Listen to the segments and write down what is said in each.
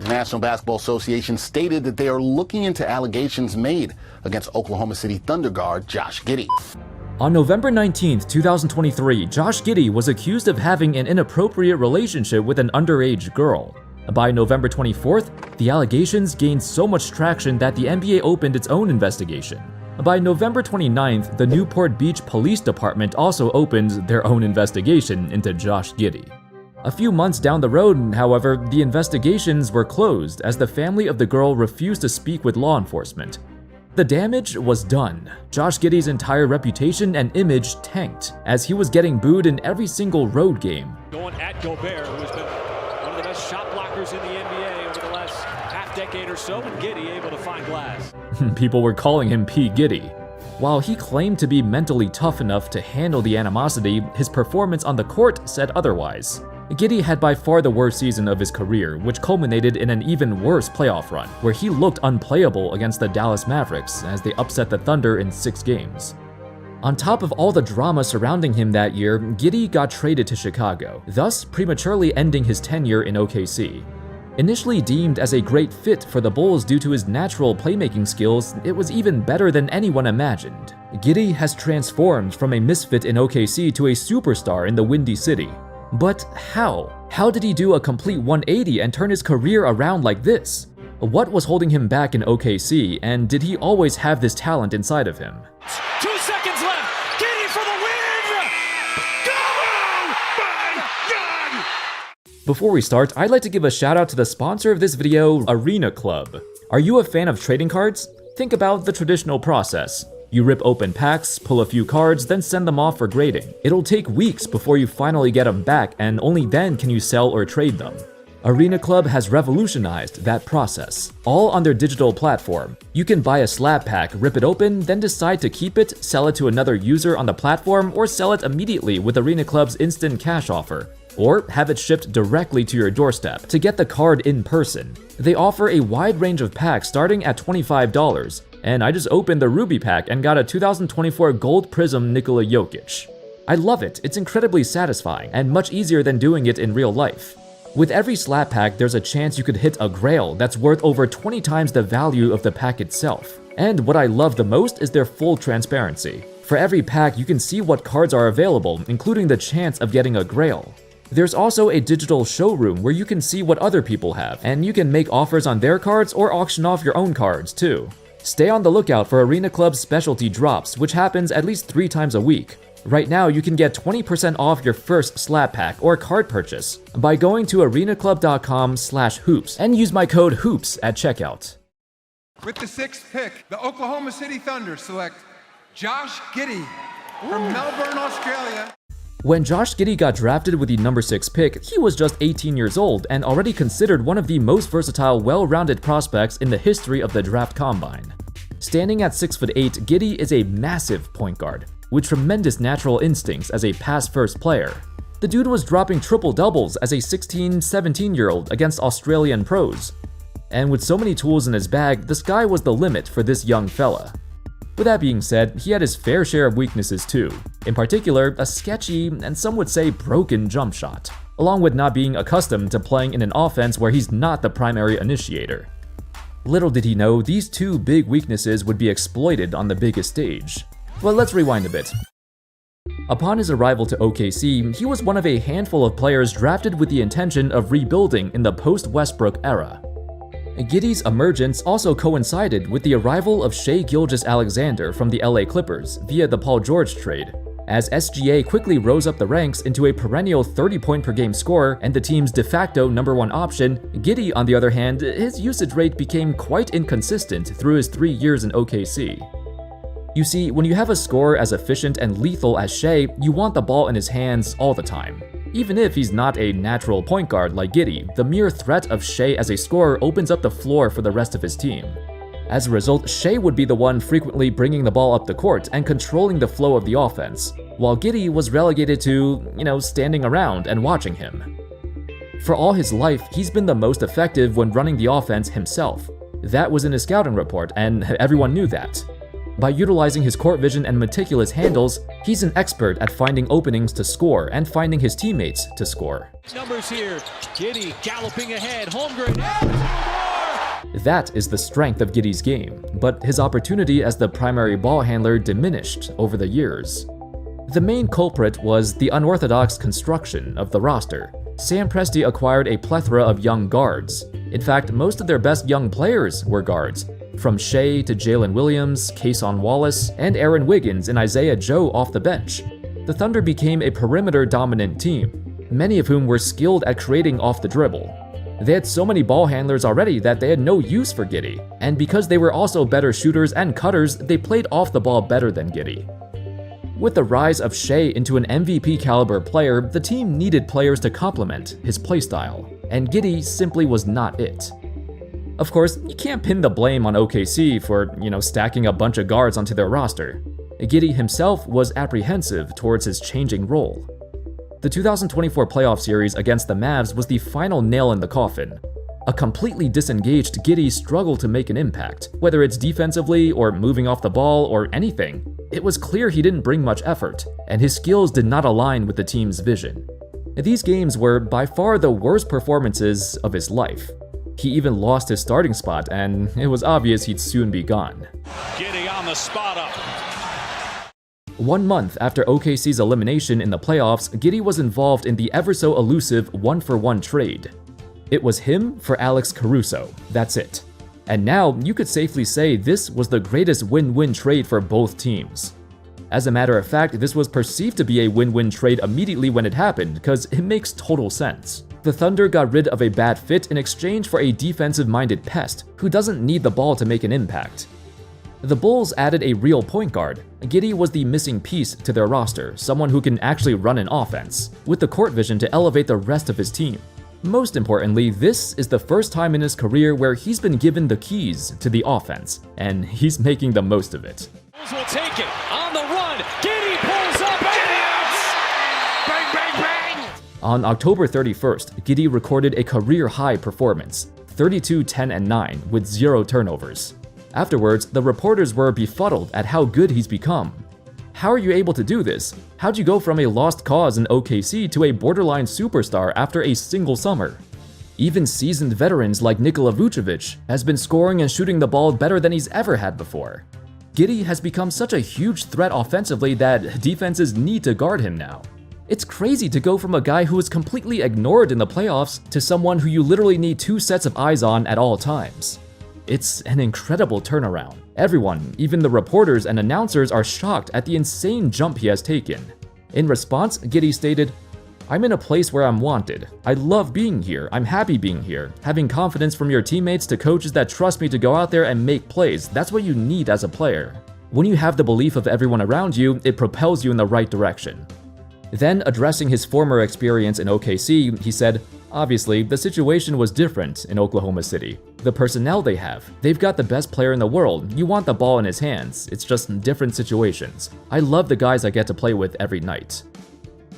The National Basketball Association stated that they are looking into allegations made against Oklahoma City Thunder guard Josh Giddey. On November 19, 2023, Josh Giddey was accused of having an inappropriate relationship with an underage girl. By November 24th, the allegations gained so much traction that the NBA opened its own investigation. By November 29th, the Newport Beach Police Department also opened their own investigation into Josh Giddey. A few months down the road, however, the investigations were closed as the family of the girl refused to speak with law enforcement. The damage was done. Josh Giddey's entire reputation and image tanked, as he was getting booed in every single road game. Going at Gobert, who has been one of the best shot blockers in the NBA over the last half-decade or so, and Giddey able to find glass. People were calling him P. Giddey. While he claimed to be mentally tough enough to handle the animosity, his performance on the court said otherwise. Giddey had by far the worst season of his career, which culminated in an even worse playoff run, where he looked unplayable against the Dallas Mavericks as they upset the Thunder in 6 games. On top of all the drama surrounding him that year, Giddey got traded to Chicago, thus prematurely ending his tenure in OKC. Initially deemed as a great fit for the Bulls due to his natural playmaking skills, it was even better than anyone imagined. Giddey has transformed from a misfit in OKC to a superstar in the Windy City. But how? How did he do a complete 180 and turn his career around like this? What was holding him back in OKC, and did he always have this talent inside of him? 2 seconds left. Giddey for the win. Go! My God! Before we start, I'd like to give a shout out to the sponsor of this video, Arena Club. Are you a fan of trading cards? Think about the traditional process. You rip open packs, pull a few cards, then send them off for grading. It'll take weeks before you finally get them back, and only then can you sell or trade them. Arena Club has revolutionized that process, all on their digital platform. You can buy a slab pack, rip it open, then decide to keep it, sell it to another user on the platform, or sell it immediately with Arena Club's instant cash offer, or have it shipped directly to your doorstep to get the card in person. They offer a wide range of packs starting at $25. And I just opened the Ruby pack and got a 2024 Gold Prism Nikola Jokic. I love it, it's incredibly satisfying and much easier than doing it in real life. With every slab pack, there's a chance you could hit a grail that's worth over 20 times the value of the pack itself. And what I love the most is their full transparency. For every pack, you can see what cards are available, including the chance of getting a grail. There's also a digital showroom where you can see what other people have, and you can make offers on their cards or auction off your own cards too. Stay on the lookout for Arena Club's specialty drops, which happens at least 3 times a week. Right now, you can get 20% off your first slab pack or card purchase by going to arenaclub.com/hoops and use my code HOOPS at checkout. With the 6th pick, the Oklahoma City Thunder select Josh Giddey from Melbourne, Australia. When Josh Giddey got drafted with the number 6 pick, he was just 18 years old and already considered one of the most versatile, well-rounded prospects in the history of the draft combine. Standing at 6'8", Giddey is a massive point guard, with tremendous natural instincts as a pass-first player. The dude was dropping triple-doubles as a 16, 17-year-old against Australian pros. And with so many tools in his bag, the sky was the limit for this young fella. With that being said, he had his fair share of weaknesses too. In particular, a sketchy, and some would say broken jump shot, along with not being accustomed to playing in an offense where he's not the primary initiator. Little did he know, these 2 big weaknesses would be exploited on the biggest stage. Well, let's rewind a bit. Upon his arrival to OKC, he was one of a handful of players drafted with the intention of rebuilding in the post-Westbrook era. Giddey's emergence also coincided with the arrival of Shai Gilgeous-Alexander from the LA Clippers via the Paul George trade, as SGA quickly rose up the ranks into a perennial 30-point-per-game scorer and the team's de facto number 1 option. Giddey, on the other hand, his usage rate became quite inconsistent through his 3 years in OKC. You see, when you have a scorer as efficient and lethal as Shai, you want the ball in his hands all the time. Even if he's not a natural point guard like Giddey, the mere threat of Shai as a scorer opens up the floor for the rest of his team. As a result, Shai would be the one frequently bringing the ball up the court and controlling the flow of the offense, while Giddey was relegated to, standing around and watching him. For all his life, he's been the most effective when running the offense himself. That was in his scouting report, and everyone knew that. By utilizing his court vision and meticulous handles, he's an expert at finding openings to score and finding his teammates to score. Numbers here. Giddey galloping ahead. Holmgren. And That is the strength of Giddey's game, but his opportunity as the primary ball handler diminished over the years. The main culprit was the unorthodox construction of the roster. Sam Presti acquired a plethora of young guards. In fact, most of their best young players were guards, from Shea to Jalen Williams, Cason Wallace, and Aaron Wiggins and Isaiah Joe off the bench. The Thunder became a perimeter-dominant team, many of whom were skilled at creating off the dribble. They had so many ball handlers already that they had no use for Giddey, and because they were also better shooters and cutters, they played off the ball better than Giddey. With the rise of Shea into an MVP caliber player, the team needed players to complement his playstyle, and Giddey simply was not it. Of course, you can't pin the blame on OKC for, stacking a bunch of guards onto their roster. Giddey himself was apprehensive towards his changing role. The 2024 playoff series against the Mavs was the final nail in the coffin. A completely disengaged Giddey struggled to make an impact, whether it's defensively or moving off the ball or anything. It was clear he didn't bring much effort, and his skills did not align with the team's vision. These games were by far the worst performances of his life. He even lost his starting spot, and it was obvious he'd soon be gone. Giddey on the spot up. 1 month after OKC's elimination in the playoffs, Giddey was involved in the ever-so-elusive 1-for-1 trade. It was him for Alex Caruso, that's it. And now, you could safely say this was the greatest win-win trade for both teams. As a matter of fact, this was perceived to be a win-win trade immediately when it happened, because it makes total sense. The Thunder got rid of a bad fit in exchange for a defensive-minded pest who doesn't need the ball to make an impact. The Bulls added a real point guard. Giddey was the missing piece to their roster, someone who can actually run an offense, with the court vision to elevate the rest of his team. Most importantly, this is the first time in his career where he's been given the keys to the offense, and he's making the most of it. Bulls will take it. On the run. Giddey pulls up and bang, bang, bang. On October 31st, Giddey recorded a career-high performance, 32, 10, and 9, with 0 turnovers. Afterwards, the reporters were befuddled at how good he's become. How are you able to do this? How'd you go from a lost cause in OKC to a borderline superstar after a single summer? Even seasoned veterans like Nikola Vucevic has been scoring and shooting the ball better than he's ever had before. Giddey has become such a huge threat offensively that defenses need to guard him now. It's crazy to go from a guy who was completely ignored in the playoffs to someone who you literally need 2 sets of eyes on at all times. It's an incredible turnaround. Everyone, even the reporters and announcers, are shocked at the insane jump he has taken. In response, Giddey stated, "I'm in a place where I'm wanted. I love being here. I'm happy being here. Having confidence from your teammates to coaches that trust me to go out there and make plays, that's what you need as a player. When you have the belief of everyone around you, it propels you in the right direction." Then, addressing his former experience in OKC, he said, "Obviously, the situation was different in Oklahoma City. The personnel they have, they've got the best player in the world. You want the ball in his hands. It's just different situations. I love the guys I get to play with every night."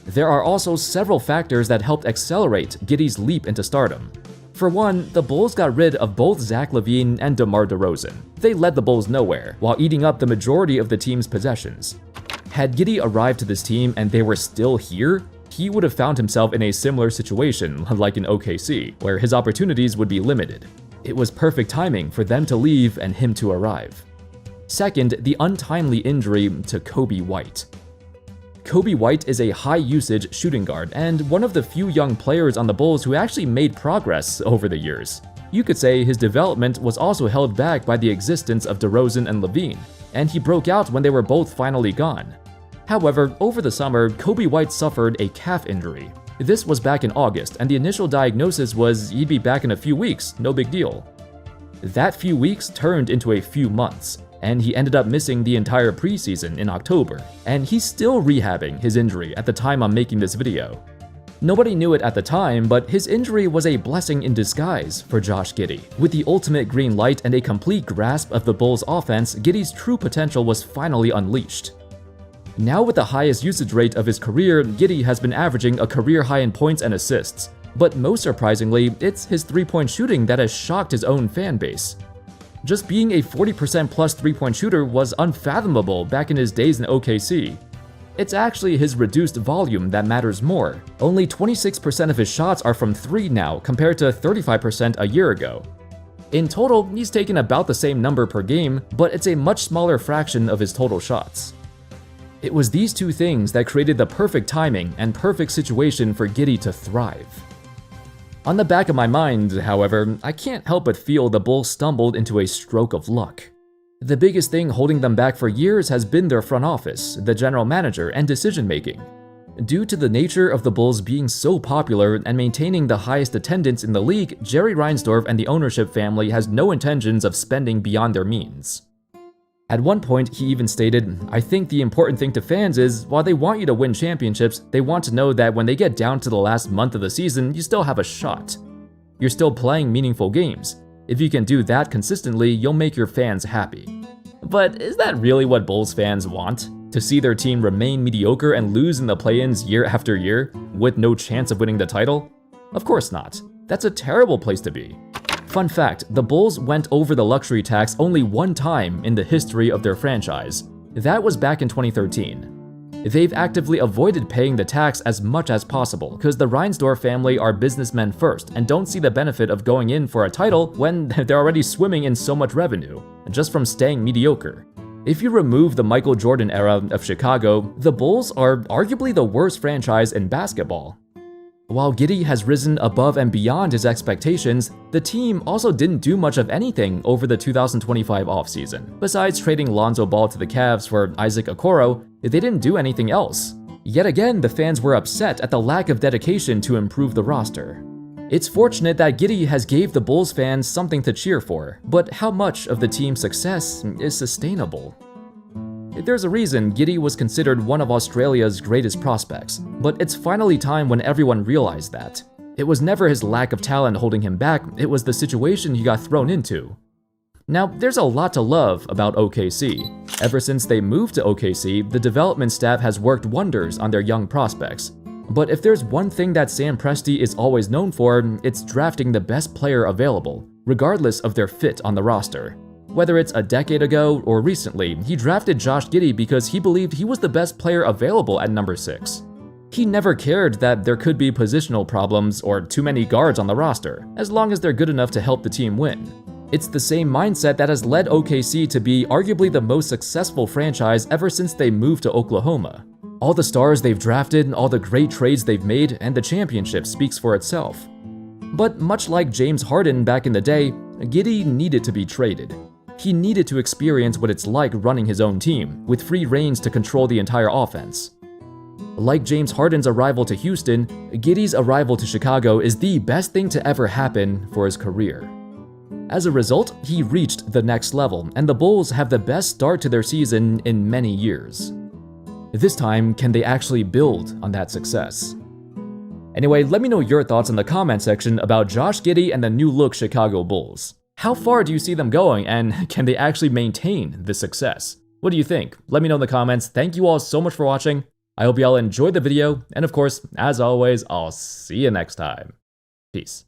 There are also several factors that helped accelerate Giddey's leap into stardom. For one, the Bulls got rid of both Zach LaVine and DeMar DeRozan. They led the Bulls nowhere, while eating up the majority of the team's possessions. Had Giddey arrived to this team and they were still here, he would have found himself in a similar situation like in OKC, where his opportunities would be limited. It was perfect timing for them to leave and him to arrive. Second, the untimely injury to Coby White. Coby White is a high-usage shooting guard and one of the few young players on the Bulls who actually made progress over the years. You could say his development was also held back by the existence of DeRozan and LaVine, and he broke out when they were both finally gone. However, over the summer, Coby White suffered a calf injury. This was back in August, and the initial diagnosis was he'd be back in a few weeks, no big deal. That few weeks turned into a few months, and he ended up missing the entire preseason in October, and he's still rehabbing his injury at the time I'm making this video. Nobody knew it at the time, but his injury was a blessing in disguise for Josh Giddey. With the ultimate green light and a complete grasp of the Bulls' offense, Giddey's true potential was finally unleashed. Now with the highest usage rate of his career, Giddey has been averaging a career high in points and assists. But most surprisingly, it's his three-point shooting that has shocked his own fan base. Just being a 40% plus three-point shooter was unfathomable back in his days in OKC. It's actually his reduced volume that matters more. Only 26% of his shots are from 3 now, compared to 35% a year ago. In total, he's taken about the same number per game, but it's a much smaller fraction of his total shots. It was these two things that created the perfect timing and perfect situation for Giddey to thrive. On the back of my mind, however, I can't help but feel the Bulls stumbled into a stroke of luck. The biggest thing holding them back for years has been their front office, the general manager, and decision-making. Due to the nature of the Bulls being so popular and maintaining the highest attendance in the league, Jerry Reinsdorf and the ownership family has no intentions of spending beyond their means. At one point, he even stated, "I think the important thing to fans is, while they want you to win championships, they want to know that when they get down to the last month of the season, you still have a shot. You're still playing meaningful games. If you can do that consistently, you'll make your fans happy." But is that really what Bulls fans want? To see their team remain mediocre and lose in the play-ins year after year, with no chance of winning the title? Of course not. That's a terrible place to be. Fun fact, the Bulls went over the luxury tax only one time in the history of their franchise. That was back in 2013. They've actively avoided paying the tax as much as possible because the Reinsdorf family are businessmen first and don't see the benefit of going in for a title when they're already swimming in so much revenue, just from staying mediocre. If you remove the Michael Jordan era of Chicago, the Bulls are arguably the worst franchise in basketball. While Giddey has risen above and beyond his expectations, the team also didn't do much of anything over the 2025 offseason. Besides trading Lonzo Ball to the Cavs for Isaac Okoro, they didn't do anything else. Yet again, the fans were upset at the lack of dedication to improve the roster. It's fortunate that Giddey has gave the Bulls fans something to cheer for, but how much of the team's success is sustainable? There's a reason Giddey was considered one of Australia's greatest prospects, but it's finally time when everyone realized that. It was never his lack of talent holding him back, it was the situation he got thrown into. Now, there's a lot to love about OKC. Ever since they moved to OKC, the development staff has worked wonders on their young prospects. But if there's one thing that Sam Presti is always known for, it's drafting the best player available, regardless of their fit on the roster. Whether it's a decade ago or recently, he drafted Josh Giddey because he believed he was the best player available at number 6. He never cared that there could be positional problems or too many guards on the roster, as long as they're good enough to help the team win. It's the same mindset that has led OKC to be arguably the most successful franchise ever since they moved to Oklahoma. All the stars they've drafted, all the great trades they've made, and the championship speaks for itself. But much like James Harden back in the day, Giddey needed to be traded. He needed to experience what it's like running his own team, with free reins to control the entire offense. Like James Harden's arrival to Houston, Giddey's arrival to Chicago is the best thing to ever happen for his career. As a result, he reached the next level, and the Bulls have the best start to their season in many years. This time, can they actually build on that success? Anyway, let me know your thoughts in the comment section about Josh Giddey and the new-look Chicago Bulls. How far do you see them going, and can they actually maintain this success? What do you think? Let me know in the comments. Thank you all so much for watching. I hope you all enjoyed the video, and of course, as always, I'll see you next time. Peace.